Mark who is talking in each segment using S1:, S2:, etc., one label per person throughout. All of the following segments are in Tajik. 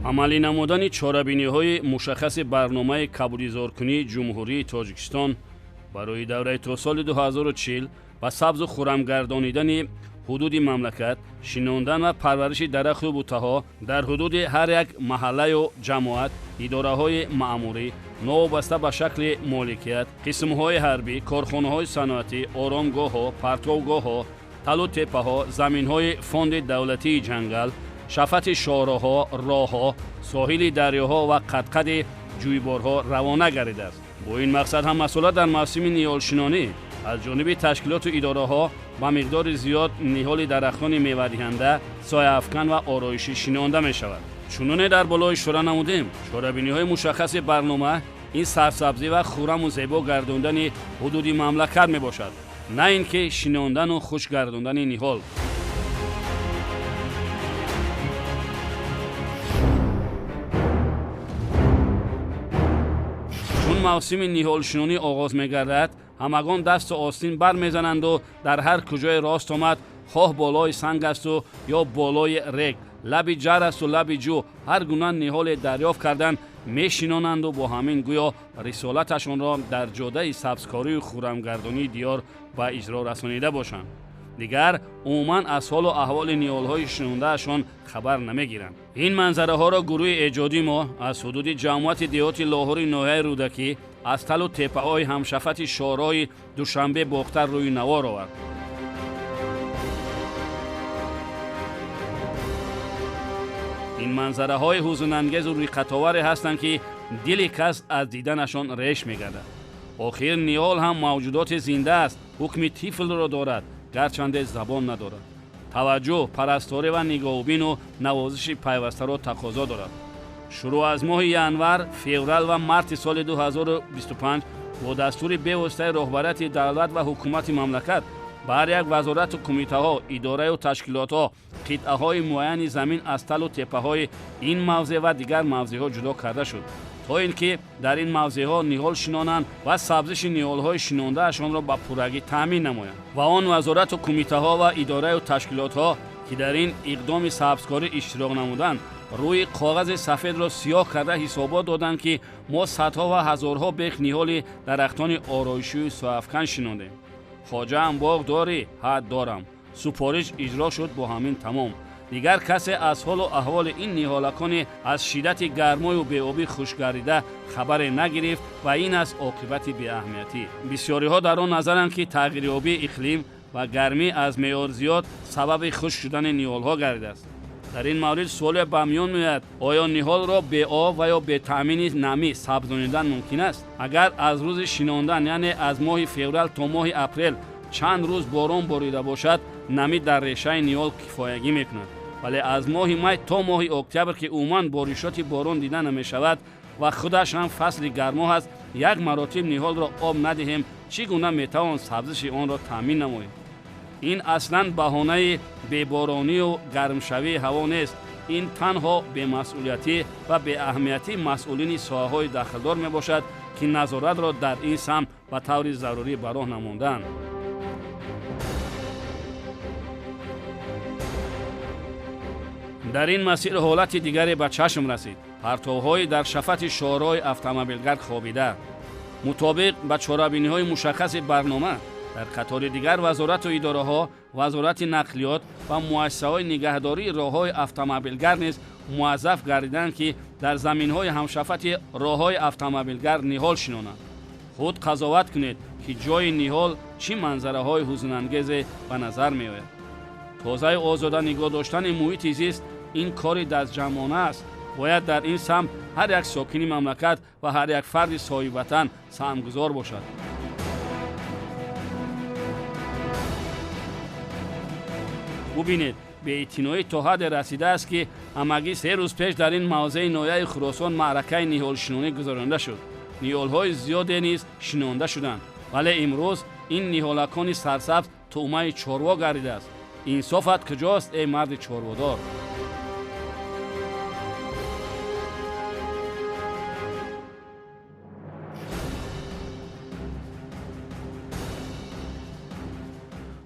S1: амалӣ намудани чорабиниҳои мушаххаси барномаи қабулизоркунии ҷумҳурии Тоҷикистон барои давраи то соли 2040 ба сабзу хуррам гардонидани ҳудуди мамлакат, шинондан ва парвариши дарахту бутаҳо дар ҳудуди ҳар як маҳаллаю ҷамоат, идораҳои маъмурӣ, новобаста ба шакли моликият, қисмҳои ҳарбӣ, корхонаҳои саноатӣ, оромгоҳҳо, партовгоҳҳо, талу теппаҳо, заминҳои фонди давлатии ҷангал, шафати шораҳо, роҳҳо, соҳили дарёҳо ва қад-қади ҷӯйборҳо равона гардидааст. бо ин мақсад ҳам масъулат дар мавсими ниҳолшинонӣ аз ҷониби ташкилоту идораҳо ба миқдори зиёд ниҳоли дарахтони мевадиҳанда, сояафкан ва ороишӣ шинонда мешавад. чуноне дар боло ишора намудем, чорабиниҳои мушаххаси барнома ин сарсабзӣ ва хурраму зебо гардондани ҳудуди мамлакат мебошад, на ин ки шинондану хушк гардондани ниҳол. чун мавсими ниҳолшинонӣ оғоз мегардад, ҳамагон дасту остин бармезананду дар ҳар куҷое рост омад, хоҳ болои санг асту ё болои рег, лаби ҷар асту лаби ҷӯ, ҳар гуна ниҳоле дарёфт кардан мешинонанду бо ҳамин гӯё рисолаташонро дар ҷодаи сабзкорию хуррамгардонии диёр ба иҷро расонида бошанд. дигар умуман аз ҳолу аҳволи ниҳолҳои шинондаашон хабар намегиранд. ин манзараҳоро гурӯҳи эҷодӣ мо аз ҳудуди ҷамоати деҳоти лоҳури ноҳияи рӯдакӣ аз талу теппаҳои ҳамшафати шораҳои душанбе бохтар рӯи навор овард. ин манзараҳои ҳузунангезу риқатоваре ҳастанд, ки дили кас аз диданашон реш мегардад. охир ниҳол ҳам мавҷудоти зинда аст, ҳукми тифлро дорад, гарчанде забон надорад. таваҷҷӯҳ, парасторӣ ва нигоҳубину навозиши пайвастаро тақозо дорад. шурӯъ аз моҳи январ, феврал ва марти соли 2025 бо дастури бевоситаи роҳбарияти давлат ва ҳукумати мамлакат ба ҳар як вазорату кумитаҳо, идораю ташкилотҳо қитъаҳои муайяни замин аз талу теппаҳои ин мавзеъ ва дигар мавзеъҳо ҷудо карда шуд, то ин ки дар ин мавзеъҳо ниҳол шинонанд ва сабзиши ниҳолҳои шинондаашонро ба пуррагӣ таъмин намоянд. ва он вазорату кумитаҳо ва идораю ташкилотҳо, ки дар ин иқдоми сабзкорӣ иштирок намуданд, рӯи коғази сафедро сиёҳ карда ҳисобот доданд, ки мо садҳо ва ҳазорҳо бех ниҳоли дарахтони ороишию сояафкан шинондем. хоҷаам боғ дорӣ? ҳа дорам. супориш иҷро шуд, бо ҳамин тамом. дигар касе аз ҳолу аҳволи ин ниҳолакони аз шиддати гармою беобӣ хушкгардида хабаре нагирифт ва ин аст оқибати беаҳамиятӣ. бисёриҳо дар он назаранд, ки тағйирёбии иқлим ва гармӣ аз меъёр зиёд сабаби хушк шудани ниҳолҳо гардидааст. дар ин маврид суоле ба миён меояд, оё ниҳолро беоб ва ё бетаъмини намӣ сабзонидан мумкин аст? агар аз рӯзи шинондан, яъне аз моҳи феврал то моҳи апрел чанд рӯз борон борида бошад, намӣ дар решаи ниҳол кифоягӣ мекунад. вале аз моҳи май то моҳи октябр, ки умуман боришоти борон дида намешавад ва худаш ҳам фасли гармоҳ аст, як маротиб ниҳолро об надиҳем, чӣ гуна метавон сабзиши онро таъмин намоем? ин аслан баҳонаи беборонию гармшавии ҳаво нест. ин танҳо бемасъулиятӣ ва беаҳамиятии масъулини соҳаҳои дахлдор мебошад, ки назоратро дар ин самт ба таври зарурӣ ба роҳ намонданд. дар ин масир ҳолати дигаре ба чашм расид. партовҳои дар шафати шораҳои автомобилгард хобида. мутобиқ ба чорабиниҳои мушаххаси барнома, дар қатори дигар вазорату идораҳо, вазорати нақлиёт ва муассисаҳои нигаҳдории роҳҳои автомобилгард низ муаззаф гардиданд, ки дар заминҳои ҳамшафати роҳҳои автомобилгард ниҳол шинонанд. худ қазоват кунед, ки ҷои ниҳол чӣ манзараҳои ҳузунангезе ба назар меояд. тозаи озода нигоҳ доштани муҳити зист ин кори дастҷамъона аст. бояд дар ин самт ҳар як сокини мамлакат ва ҳар як фарди соҳибватан саҳмгузор бошад. бубинед, беэътиноӣ то ҳадде расидааст, ки ҳамагӣ 3 рӯз пеш дар ин мавзеи ноҳияи Хӯросон маъракаи ниҳолшинонӣ гузаронида шуд. ниҳолҳои зиёде низ шинонда шуданд, вале имрӯз ин ниҳолакони сарсабз туъмаи чорво гардидааст. инсофат куҷост, эй марди чорводор?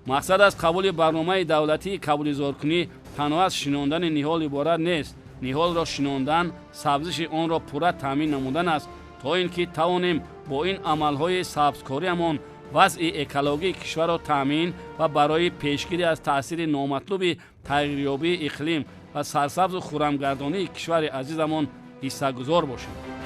S1: мақсад аз қабули барномаи давлатии қабулизоркунӣ танҳо аз шинондани ниҳол иборат нест, ниҳолро шинондан, сабзиши онро пурра таъмин намудан аст, то ин ки тавонем бо ин амалҳои сабзкориамон вазъи экологии кишварро таъмин ва барои пешгирӣ аз таъсири номатлуби тағйирёбии иқлим ва сарсабзу хуррамгардонии кишвари азизамон ҳиссагузор бошем.